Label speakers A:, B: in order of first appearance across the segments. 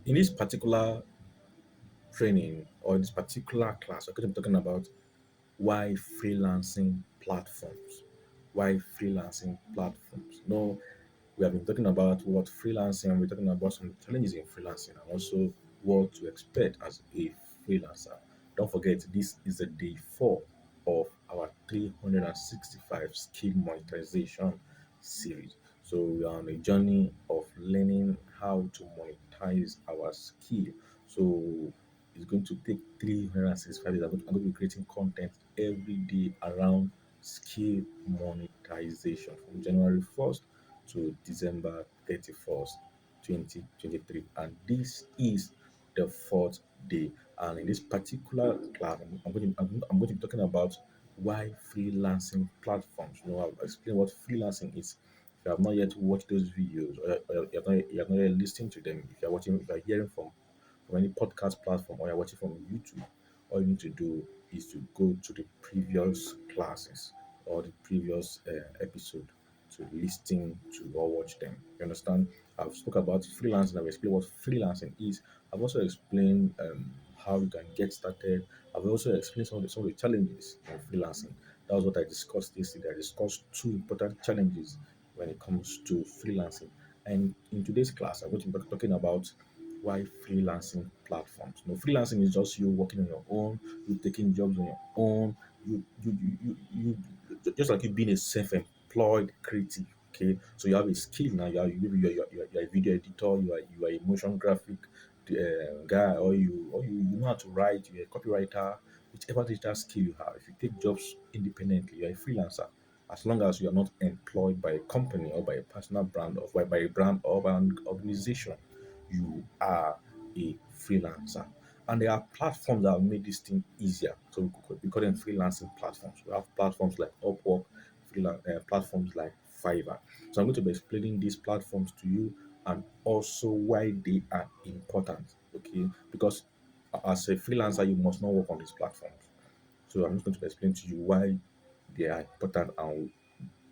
A: In this particular training or this particular class, we're going to be talking about why freelancing platforms. Why freelancing platforms? No, we have been talking about what freelancing, and we're talking about some challenges in freelancing and also what to expect as a freelancer. Don't forget, this is the day four of our 365 skill monetization series. So we are on a journey of learning how to monetize our skill. So it's going to take 365 days. I'm going to be creating content every day around skill monetization from January 1st to December 31st, 2023. And this is the fourth day. And in this particular class, I'm going to be talking about why freelancing platforms. I'll explain what freelancing is. If you have not yet watched those videos, or you have not yet listened to them, if you're hearing from any podcast platform or you're watching from YouTube, all you need to do is to go to the previous classes or the previous episode to listen to or watch them. You understand? I've spoke about freelancing. I've explained what freelancing is. I've also explained how you can get started. I've also explained some of the challenges in freelancing. That was what I discussed yesterday. I discussed two important challenges when it comes to freelancing. And in today's class, I'm going to be talking about why freelancing platforms. Freelancing is just you working on your own, you taking jobs on your own, just like you being a self-employed creative. Okay, so you have a skill now. Maybe you're a video editor, you are a motion graphic guy, or you know how to write. You're a copywriter. Whichever digital skill you have, if you take jobs independently, you're a freelancer. As long as you are not employed by a company or by a personal brand or by a brand or by an organization, you are a freelancer. And there are platforms that have made this thing easier. So we call them freelancing platforms. We have platforms like Upwork, platforms like Fiverr. So I'm going to be explaining these platforms to you and also why they are important. Okay, because as a freelancer, you must not work on these platforms. So I'm just going to explain to you why they are important and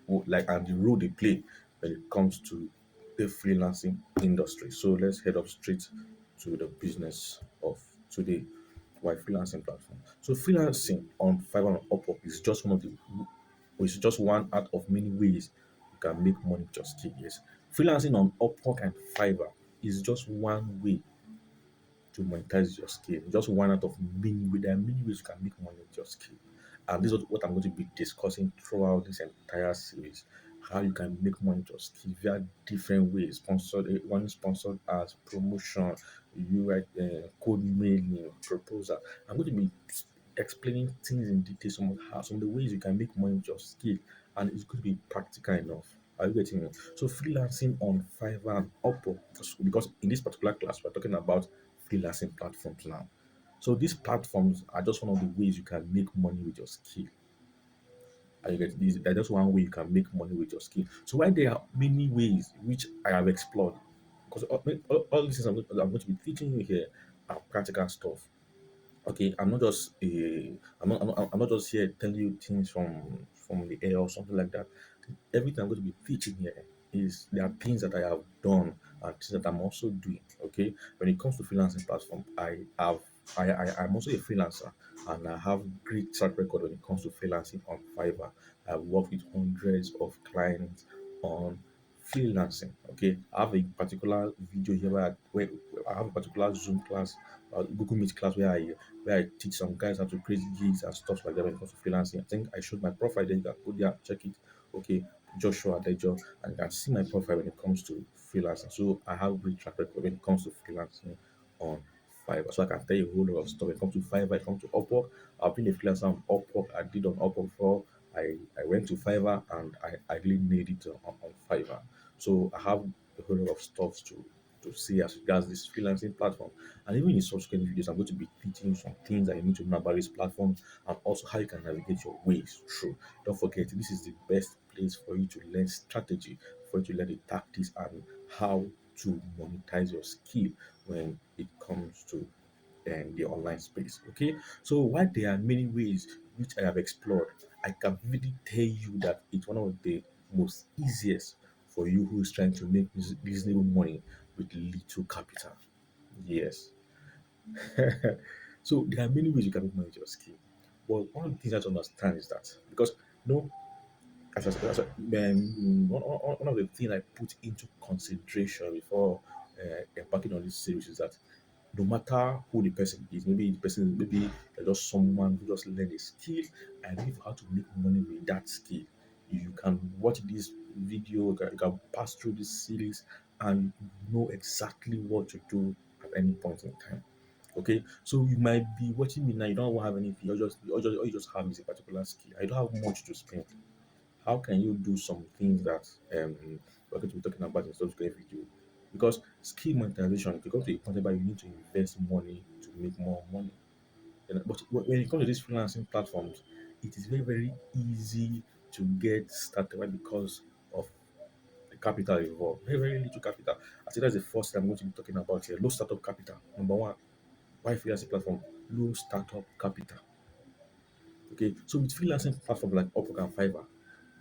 A: and the role they play when it comes to the freelancing industry. So let's head up straight to the business of today. Why freelancing platform? So freelancing on Fiverr and Upwork is just one out of many ways you can make money with your skill. Yes, freelancing on Upwork and Fiverr is just one way to monetize your skill. Just one out of many ways. There are many ways you can make money with your skill. And this is what I'm going to be discussing throughout this entire series. How you can make money with your skill via different ways. One sponsored as promotion, you write code mailing, proposal. I'm going to be explaining things in detail, some of the ways you can make money with your skill, and it's going to be practical enough. Are you getting me? So freelancing on Fiverr and Upwork, because in this particular class we're talking about freelancing platforms now. So these platforms are just one of the ways you can make money with your skill. And you get these, they're just one way you can make money with your skill. So while there are many ways which I have explored, because all these things I'm going to be teaching you here are practical stuff. Okay, I'm not just here telling you things from the air or something like that. Everything I'm going to be teaching here is there are things that I have done and things that I'm also doing. Okay, when it comes to freelancing platform, I'm also a freelancer and I have great track record when it comes to freelancing on Fiverr. I've worked with hundreds of clients on freelancing. Okay, I have a particular video here where I have a particular Zoom class, Google Meet class where I teach some guys how to create gigs and stuff like that when it comes to freelancing. I think I showed my profile there. You can go there, check it. Okay, Joshua Dejo, and you can see my profile when it comes to freelancing. So I have great track record when it comes to freelancing on Fiverr. So I can tell you a whole lot of stuff when it comes to Fiverr, when it comes to Upwork. I've been a freelancer on Upwork. I did on Upwork before. I went to Fiverr and I really nailed it on Fiverr. So I have a whole lot of stuff to see as regards this freelancing platform. And even in subsequent videos, I'm going to be teaching you some things that you need to know about these platforms and also how you can navigate your ways through. Don't forget, this is the best place for you to learn strategy, for you to learn the tactics and how to monetize your skill when it comes to the online space. Okay, so while there are many ways which I have explored, I can really tell you that it's one of the most easiest for you who is trying to make reasonable money with little capital. Yes. So there are many ways you can make money with your skill. But one of the things I have to understand is that because no, one of the things I put into consideration before embarking on this series is that no matter who the person is, maybe the person, maybe you're just someone who just learned a skill and if how to make money with that skill. You can watch this video, you can pass through this series and you know exactly what to do at any point in time. Okay, so you might be watching me now, you don't have anything, you just have is a particular skill. I don't have much to spend. How can you do some things that we're going to be talking about in subsequent video? Because skill monetization, if you come to a point whereby you need to invest money to make more money. But when it comes to these freelancing platforms, it is very, very easy to get started, right? Because of the capital involved. Very, very little capital. I think that's the first thing I'm going to be talking about here. Low startup capital. Number one, why freelancing platform? Low startup capital. Okay, so with freelancing platforms like Upwork and Fiverr,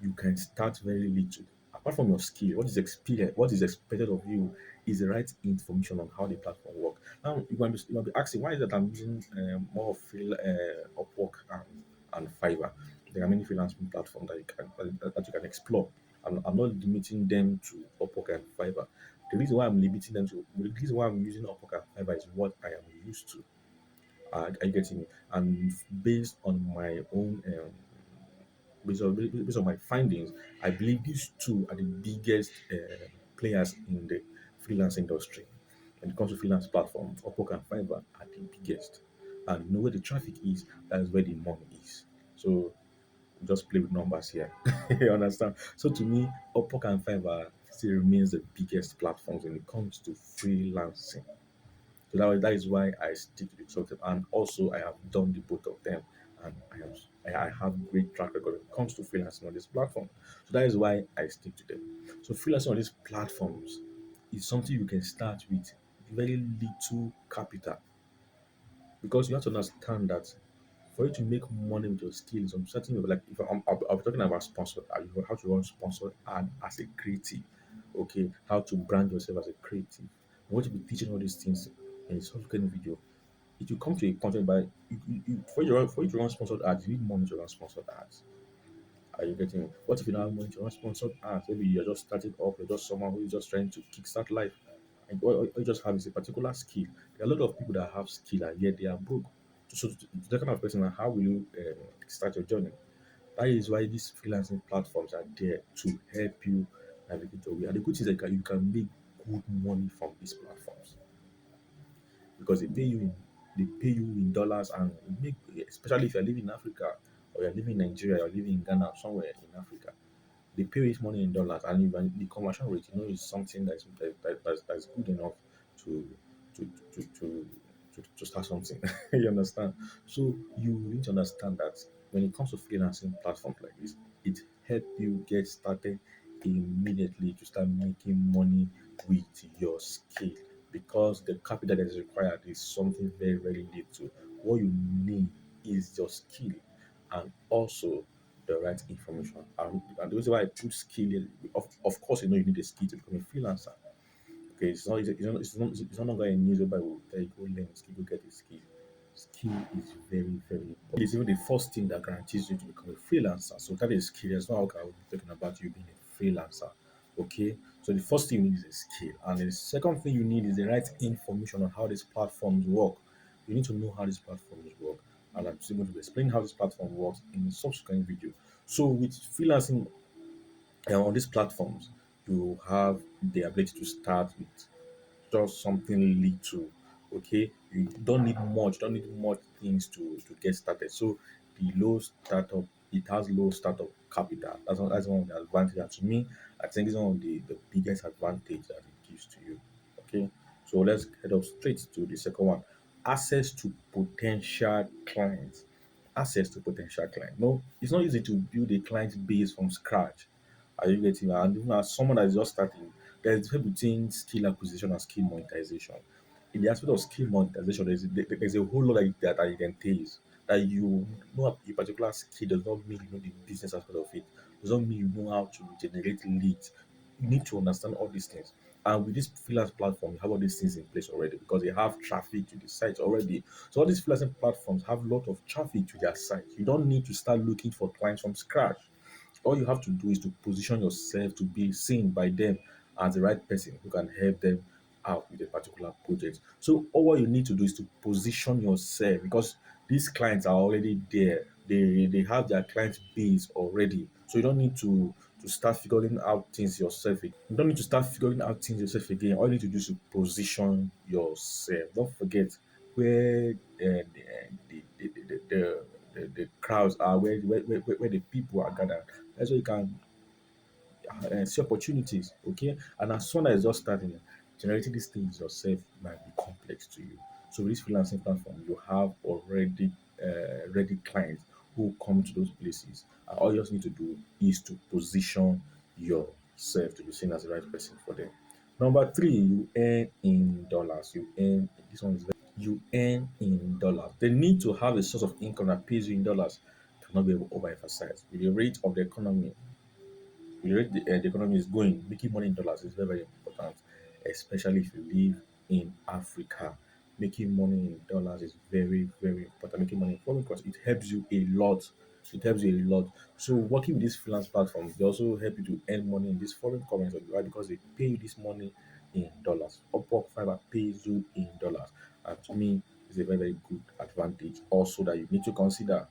A: you can start very little. Apart from your skill, what is expected of you is the right information on how the platform work. Now you might be asking why is that I'm using more of Upwork and Fiverr. There are many freelancing platforms that you can explore. I'm not limiting them to Upwork and Fiverr. The reason why I'm using Upwork and Fiverr is what I am used to. Are you getting me? And based on my own, based on my findings, I believe these two are the biggest players in the freelance industry. When it comes to freelance platforms, Upwork and Fiverr are the biggest. And you know where the traffic is, that is where the money is. So just play with numbers here. You understand? So to me, Upwork and Fiverr still remains the biggest platforms when it comes to freelancing. So that is why I stick to the two of them. And also, I have done the both of them, and I have great track record when it comes to freelancing on this platform. So that is why I stick to them. So freelancing on these platforms is something you can start with very little capital because you have to understand that for you to make money with your skills on certain like if I'll be talking about sponsored ad, how to run sponsored ad as a creative, okay, how to brand yourself as a creative. I'm going to be teaching all these things in a subsequent video. It will come to a point where for you to run sponsored ads, you need money to run sponsored ads. Are you getting me? What if you don't have money to run sponsored ads? Maybe you're just starting off, you're just someone who is just trying to kickstart life, and all you just have is a particular skill. There are a lot of people that have skill and yet they are broke. So, to that kind of person, how will you start your journey? That is why these freelancing platforms are there to help you navigate your way. And the good thing is that you can make good money from these platforms because they pay you in dollars and you make, especially if you're living in Africa or you're living in Nigeria or living in Ghana or somewhere in Africa, they pay this money in dollars, and even the conversion rate, is something that's good enough to to start something. You understand? So you need to understand that when it comes to freelancing platforms like this, it help you get started immediately to start making money with your skill because the capital that is required is something very, very little. What you need is your skill and also the right information. And the reason why I put skill in, of course, you need a skill to become a freelancer. Okay, it's no longer a newspaper will tell you go learn skill, go get a skill. Skill is very, very important. It's even the first thing that guarantees you to become a freelancer. So that is skill. That's not how I will be talking about you being a freelancer. Okay, so the first thing you need is a skill, and the second thing you need is the right information on how these platforms work. You need to know how these platforms work, and I'm still going to explain how this platform works in a subsequent video. So with freelancing on these platforms, you have the ability to start with just something little. Okay, you don't need much, don't need much things to get started. So the low startup, it has low startup capital. That's one of the advantages. And to me, I think it's one of the biggest advantage that it gives to you. Okay, so let's head up straight to the second one. Access to potential clients. Access to potential client. No, it's not easy to build a client base from scratch. Are you getting me? And even as someone that is just starting, there's a difference between skill acquisition and skill monetization. In the aspect of skill monetization, there's a whole lot that it entails. That you know a particular skill does not mean you know the business aspect of it. Does not mean you know how to generate leads. You need to understand all these things. And with this freelance platform, you have all these things in place already because they have traffic to the site already. So all these freelancing platforms have a lot of traffic to their site. You don't need to start looking for clients from scratch. All you have to do is to position yourself to be seen by them as the right person who can help them out with a particular project. So all you need to do is to position yourself because these clients are already there. They have their client base already. So you don't need to start figuring out things yourself. You don't need to start figuring out things yourself again. All you need to do is to position yourself. Don't forget where the crowds are, where the people are gathered. That's where you can see opportunities. Okay, and as soon as just starting, generating these things yourself might be complex to you. So with this freelancing platform, you have already ready clients who come to those places. And all you just need to do is to position yourself to be seen as the right person for them. Number three, you earn in dollars. You earn this one is very, you earn in dollars. The need to have a source of income that pays you in dollars cannot be overemphasized. With the rate of the economy, the rate the economy is going, making money in dollars is very, very important, especially if you live in Africa. Making money in dollars is very, very important. Making money in foreign currency, it helps you a lot. It helps you a lot. So working with these freelance platforms, they also help you to earn money in this foreign currency, right? Because they pay you this money in dollars. Upwork Fiverr pays you in dollars. And to me, it's a very, very good advantage also that you need to consider.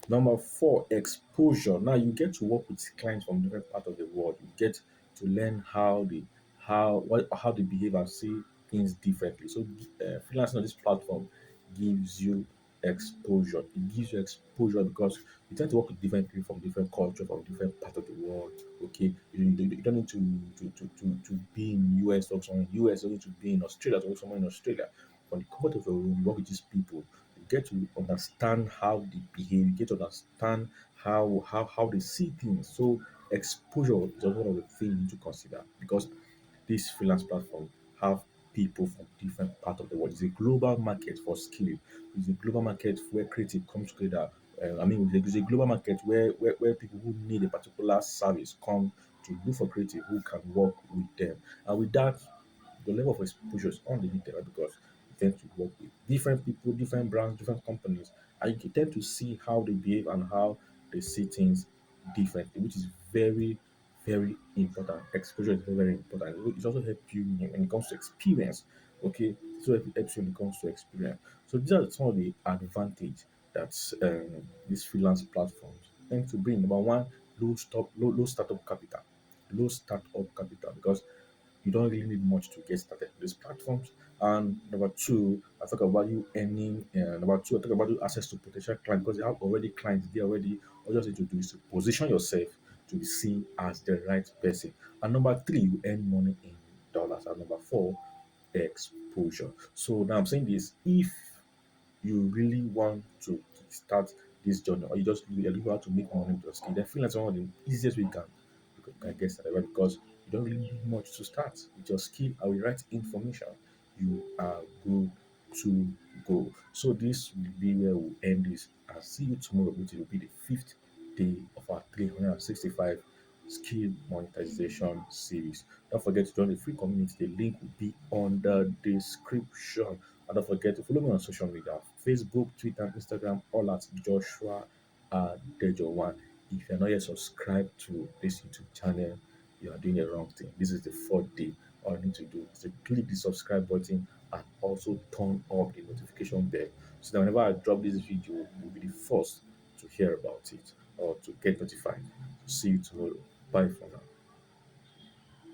A: Number four, exposure. Now you get to work with clients from different parts of the world. You get to learn how they behave and see things differently. So freelancing on this platform gives you exposure. It gives you exposure because you tend to work with different people from different cultures, from different parts of the world. Okay, you don't need to be in US or someone in US. You don't need to be in Australia to work someone in Australia. From the comfort of your room, you work with these people, you get to understand how they behave, you get to understand how they see things. So exposure is also one of the things you need to consider because this freelance platform have people from different parts of the world. It's a global market for skill. It's a global market where creative comes together. It's a global market where people who need a particular service come to look for creative who can work with them. And with that, the level of exposure is unlimited, right? Because you tend to work with different people, different brands, different companies, and you can tend to see how they behave and how they see things differently, which is very, very important. Exposure is very, very important. It also helps you when it comes to experience. Okay, so it helps you when it comes to experience. So these are some of the advantage that these freelance platforms tend to bring. Number one, low startup capital, low startup capital because you don't really need much to get started with these platforms. And number two, I talk about you earning. Number two, I talk about you access to potential clients because you have already clients there already. All you just need to do is to position yourself to be seen as the right person. And number three, you earn money in dollars. And number four, exposure. So now I'm saying this: if you really want to start this journey, or you really want to make money with your skill, then freelance is one of the easiest way you can get started, right? Because you don't really need much to start with your skill and with right information. You are good to go. So this will be where we'll end this. I'll see you tomorrow, which will be the fifth day of our 365 skill monetization series. Don't forget to join the free community. The link will be on the description. And don't forget to follow me on social media: Facebook, Twitter, and Instagram, all at Joshua Dejo1. If you're not yet subscribed to this YouTube channel, you are doing the wrong thing. This is the fourth day. All you need to do is to click the subscribe button and also turn up the notification bell so that whenever I drop this video, you'll be the first to hear about it or to get notified. See you tomorrow. Bye for now.